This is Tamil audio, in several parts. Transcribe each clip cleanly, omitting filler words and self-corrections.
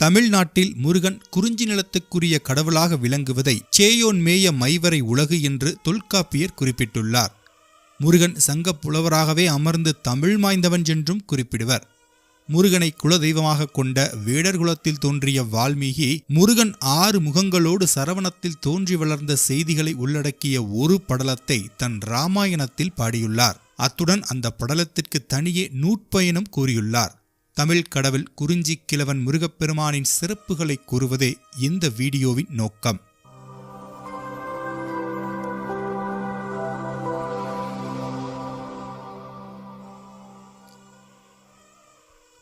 தமிழ்நாட்டில் முருகன் குறிஞ்சி நிலத்துக்குரிய கடவுளாக விளங்குவதை சேயோன் மேய மைவரை உலகு என்று தொல்காப்பியர் குறிப்பிட்டுள்ளார். முருகன் சங்கப் புலவராகவே அமர்ந்து தமிழ் மாய்ந்தவன் என்றும் குறிப்பிடுவர். முருகனை குலதெய்வமாக கொண்ட வேடர் குலத்தில் தோன்றிய வால்மீகி முருகன் 6 முகங்களோடு சரவணத்தில் தோன்றி வளர்ந்த செய்திகளை உள்ளடக்கிய ஒரு படலத்தை தன் இராமாயணத்தில் பாடியுள்ளார். அத்துடன் அந்த படலத்திற்கு தனியே நூற்பயனும் கூறியுள்ளார். தமிழ் கடவுள் குறிஞ்சி கிழவன் முருகப்பெருமானின் சிறப்புகளை கூறுவதே இந்த வீடியோவின் நோக்கம்.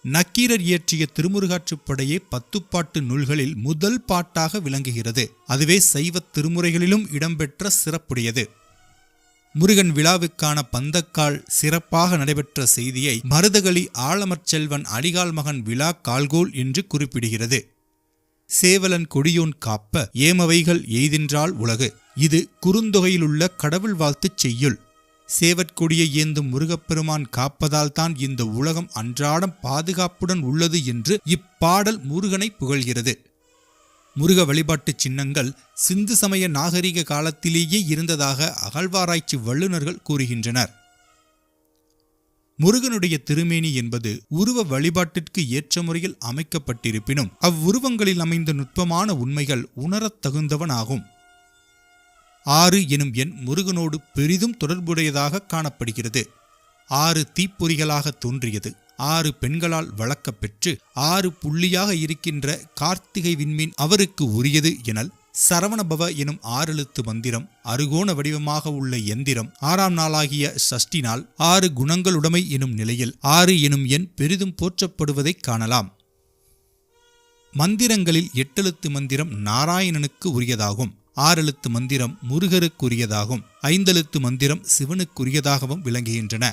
நக்கீரர் இயற்றிய திருமுருகாற்றுப்படையே 10 பாட்டு நூல்களில் முதல் பாட்டாக விளங்குகிறது. அதுவே சைவ திருமுறைகளிலும் இடம்பெற்ற சிறப்புடையது. முருகன் விழாவுக்கான பந்தக்கால் சிறப்பாக நடைபெற்ற செய்தியை மருதகளி ஆலமர்ச்செல்வன் அடிகால் மகன் விழா கால்கோல் என்று குறிப்பிடுகிறது. சேவலன் கொடியோன் காப்ப ஏமவைகள் எய்தின்றால் உலகு. இது குறுந்தொகையிலுள்ள கடவுள் வாழ்த்துச் செய்யுள். சேவற்கொடியை ஏந்தும் முருகப்பெருமான் காப்பதால் தான் இந்த உலகம் அன்றாடம் பாதுகாப்புடன் உள்ளது என்று இப்பாடல் முருகனை புகழ்கிறது. முருக வழிபாட்டு சின்னங்கள் சிந்து சமய நாகரிக காலத்திலேயே இருந்ததாக அகழ்வாராய்ச்சி வல்லுநர்கள் கூறுகின்றனர். முருகனுடைய திருமேனி என்பது உருவ வழிபாட்டிற்கு ஏற்ற முறையில் அமைக்கப்பட்டிருப்பினும் அவ்வுருவங்களில் அமைந்த நுட்பமான உண்மைகள் உணரத் தகுந்தவனாகும். 6 எனும் எண் முருகனோடு பெரிதும் தொடர்புடையதாக காணப்படுகிறது. 6 தீப்பொறிகளாக தோன்றியது. 6 பெண்களால் வளர்க்கப்பெற்று 6 புள்ளியாக இருக்கின்ற கார்த்திகை விண்மீன் அவருக்கு உரியது எனல் சரவணபவ எனும் 6 எழுத்து மந்திரம் அறுகோண வடிவமாக உள்ள எந்திரம் 6ஆம் நாளாகிய சஷ்டி நாள் 6 குணங்களுடைமை எனும் நிலையில் 6 எனும் எண் பெரிதும் போற்றப்படுவதைக் காணலாம். மந்திரங்களில் 8 எழுத்து மந்திரம் நாராயணனுக்கு உரியதாகும். 6 எழுத்து மந்திரம் முருகருக்குரியதாகும். 5 எழுத்து மந்திரம் சிவனுக்குரியதாகவும் விளங்குகின்றன.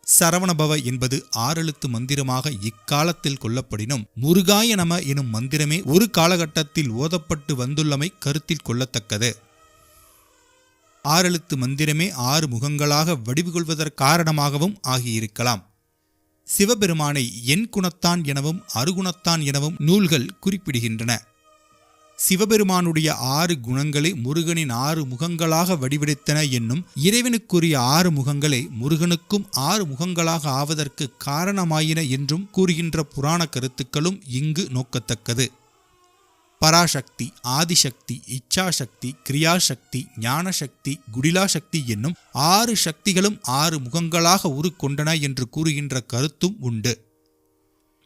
சரவணபவ என்பது 6 எழுத்து மந்திரமாக இக்காலத்தில் கொள்ளப்படினும் முருகாய நம எனும் மந்திரமே ஒரு காலகட்டத்தில் ஓதப்பட்டு வந்துள்ளமை கருத்தில் கொள்ளத்தக்கது. 6 எழுத்து மந்திரமே 6 முகங்களாக வடிவு கொள்வதற்கு காரணமாகவும் ஆகியிருக்கலாம். சிவபெருமானை என் குணத்தான் எனவும் அருகுணத்தான் எனவும் நூல்கள் குறிப்பிடுகின்றன. சிவபெருமானுடைய 6 குணங்களே முருகனின் 6 முகங்களாக வடிவெடுத்தன என்னும் இறைவனுக்குரிய 6 முகங்களே முருகனுக்கும் 6 முகங்களாக ஆவதற்கு காரணமாயின என்றும் கூறுகின்ற புராண கருத்துக்களும் இங்கு நோக்கத்தக்கது. பராசக்தி, ஆதிசக்தி, இச்சாசக்தி, கிரியாசக்தி, ஞானசக்தி, குடிலாசக்தி என்னும் 6 சக்திகளும் 6 முகங்களாக உருக்கொண்டன என்று கூறுகின்ற கருத்தும் உண்டு.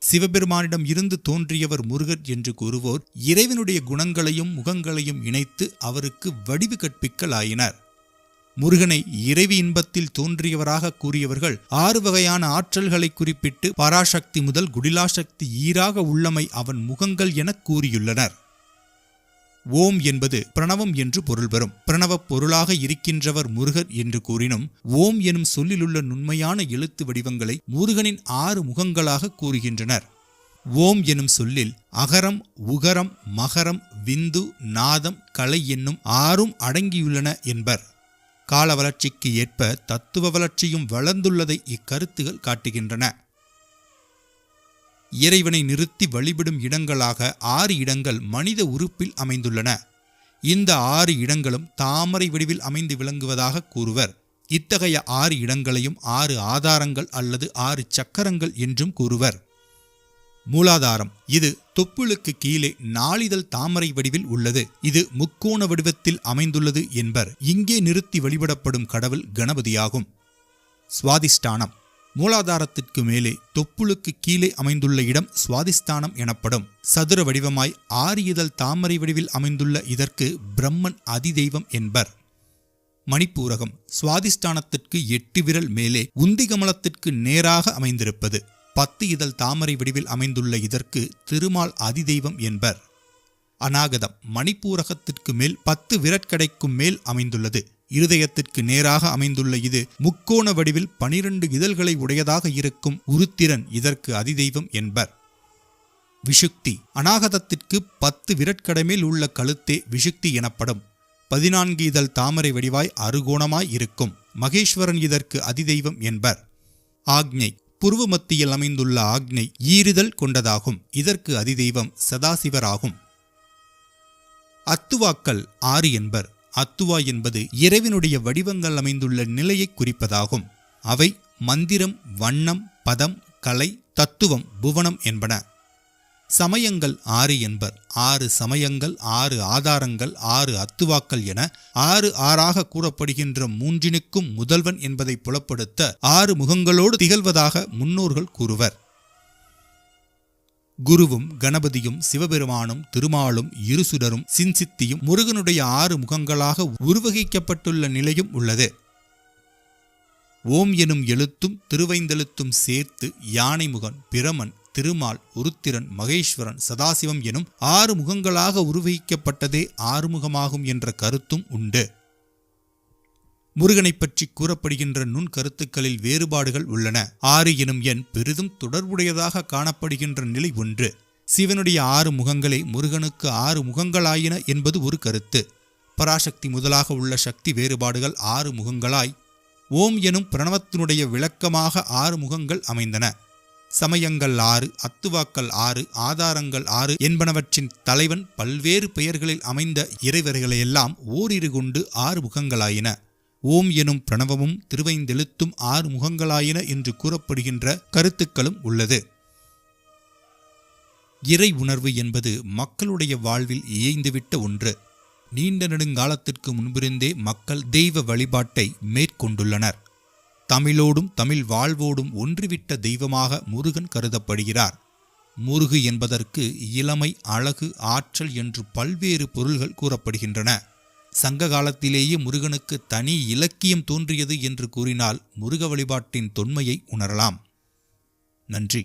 சிவபெருமானிடம் இருந்து தோன்றியவர் முருகர் என்று கூறுவோர் இறைவனுடைய குணங்களையும் முகங்களையும் இணைத்து அவருக்கு வடிவு கற்பிக்கலாயினர். முருகனை இறைவி இன்பத்தில் தோன்றியவராக கூறியவர்கள் 6 வகையான ஆற்றல்களை குறிப்பிட்டு பராசக்தி முதல் குடிலாசக்தி ஈராக உள்ளமை அவன் முகங்கள் என கூறியுள்ளனர். ஓம் என்பது பிரணவம் என்று பொருள் பெறும். பிரணவப் பொருளாக இருக்கின்றவர் முருகர் என்று கூறினும் ஓம் எனும் சொல்லிலுள்ள நுண்மையான எழுத்து வடிவங்களை முருகனின் 6 முகங்களாக கூறுகின்றனர். ஓம் எனும் சொல்லில் அகரம், உகரம், மகரம், விந்து, நாதம், கலை என்னும் 6ம் அடங்கியுள்ளன என்பர். கால வளர்ச்சிக்கு ஏற்ப தத்துவ வளர்ச்சியும் வளர்ந்துள்ளதை இக்கருத்துகள் காட்டுகின்றன. இறைவனை நிறுத்தி வழிபடும் இடங்களாக 6 இடங்கள் மனித உறுப்பில் அமைந்துள்ளன. இந்த 6 இடங்களும் தாமரை வடிவில் அமைந்து விளங்குவதாக கூறுவர். இத்தகைய 6 இடங்களையும் 6 ஆதாரங்கள் அல்லது 6 சக்கரங்கள் என்றும் கூறுவர். மூலாதாரம் இது தொப்புளுக்கு கீழே நாளிதழ் தாமரை வடிவில் உள்ளது. இது முக்கோண வடிவத்தில் அமைந்துள்ளது என்பர். இங்கே நிறுத்தி வழிபடப்படும் கடவுள் கணபதியாகும். சுவாதிஷ்டானம் மூலாதாரத்திற்கு மேலே தொப்புளுக்கு கீழே அமைந்துள்ள இடம் சுவாதிஷ்டானம் எனப்படும். சதுர வடிவமாய் 6 இதழ் தாமரை வடிவில் அமைந்துள்ள இதற்கு பிரம்மன் அதிதெய்வம் என்பர். மணிப்பூரகம் சுவாதிஷ்டானத்திற்கு 8 விரல் மேலே உந்திகமலத்திற்கு நேராக அமைந்திருப்பது. 10 இதழ் தாமரை வடிவில் அமைந்துள்ள இதற்கு திருமால் அதிதெய்வம் என்பர். அநாகதம் மணிப்பூரகத்திற்கு மேல் 10 விரற்கடைக்கும் மேல் அமைந்துள்ளது. இருதயத்திற்கு நேராக அமைந்துள்ள இது முக்கோண வடிவில் 12 இதழ்களை உடையதாக இருக்கும் உருத்திரன் இதற்கு அதிதெய்வம் என்பர். விஷுக்தி அநாகதத்திற்கு 10 விரற்கடமேல் உள்ள கழுத்தே விஷுக்தி எனப்படும். 14 இதழ் தாமரை வடிவாய் அறுகோணமாய் இருக்கும் மகேஸ்வரன் இதற்கு அதிதெய்வம் என்பர். ஆக்ஞை புருவ மத்தியில் அமைந்துள்ள ஆக்ஞை ஈறுதல் கொண்டதாகும். இதற்கு அதிதெய்வம் சதாசிவராகும். அத்துவாக்கள் 6 என்பர். அத்துவா என்பது இறைவனுடைய வடிவங்கள் அமைந்துள்ள நிலையை குறிப்பதாகும். அவை மந்திரம், வண்ணம், பதம், கலை, தத்துவம், புவனம் என்பன. சமயங்கள் 6 என்பர். 6 சமயங்கள், 6 ஆதாரங்கள், 6 அத்துவாக்கள் என 6 கூறப்படுகின்ற மூன்றினுக்கும் முதல்வன் என்பதை புலப்படுத்த 6 முகங்களோடு திகழ்வதாக முன்னோர்கள் கூறுவர். குருவும் கணபதியும் சிவபெருமானும் திருமாலும் இருசுடரும் சின்சித்தியும் முருகனுடைய 6 முகங்களாக உருவகிக்கப்பட்டுள்ள நிலையும் உள்ளது. ஓம் எனும் எழுத்தும் திருவைந்தெழுத்தும் சேர்த்து யானைமுகன், பிரமன், திருமால், உருத்திரன், மகேஸ்வரன், சதாசிவம் எனும் 6 முகங்களாக உருவகிக்கப்பட்டதே ஆறுமுகமாகும் என்ற கருத்தும் உண்டு. முருகனை பற்றி கூறப்படுகின்ற நுண்கருத்துக்களில் வேறுபாடுகள் உள்ளன. 6 எனும் எண் பெரிதும் தொடர்புடையதாக காணப்படுகின்ற நிலை ஒன்று. சிவனுடைய 6 முகங்களே முருகனுக்கு 6 முகங்களாயின என்பது ஒரு கருத்து. பராசக்தி முதலாக உள்ள சக்தி வேறுபாடுகள் 6 முகங்களாய் ஓம் எனும் பிரணவத்தினுடைய விளக்கமாக 6 முகங்கள் அமைந்தன. சமயங்கள் 6, அத்துவாக்கள் 6, ஆதாரங்கள் 6 என்பனவற்றின் தலைவன் பல்வேறு பெயர்களில் அமைந்த இறைவர்களையெல்லாம் ஓரிரு கொண்டு 6 முகங்களாயின. ஓம் எனும் பிரணவமும் திருவைந்தெழுத்தும் 6 முகங்களாயின என்று கூறப்படுகின்ற கருத்துக்களும் உள்ளது. இறை உணர்வு என்பது மக்களுடைய வாழ்வில் இயைந்துவிட்ட ஒன்று. நீண்ட நெடுங்காலத்திற்கு முன்பிருந்தே மக்கள் தெய்வ வழிபாட்டை மேற்கொண்டுள்ளனர். தமிழோடும் தமிழ் வாழ்வோடும் ஒன்றுவிட்ட தெய்வமாக முருகன் கருதப்படுகிறார். முருகு என்பதற்கு இளமை, அழகு, ஆற்றல் என்று பல்வேறு பொருள்கள் கூறப்படுகின்றன. சங்க காலத்திலேயே முருகனுக்கு தனி இலக்கியம் தோன்றியது என்று கூறினால் முருக வழிபாட்டின் தொன்மையை உணரலாம். நன்றி.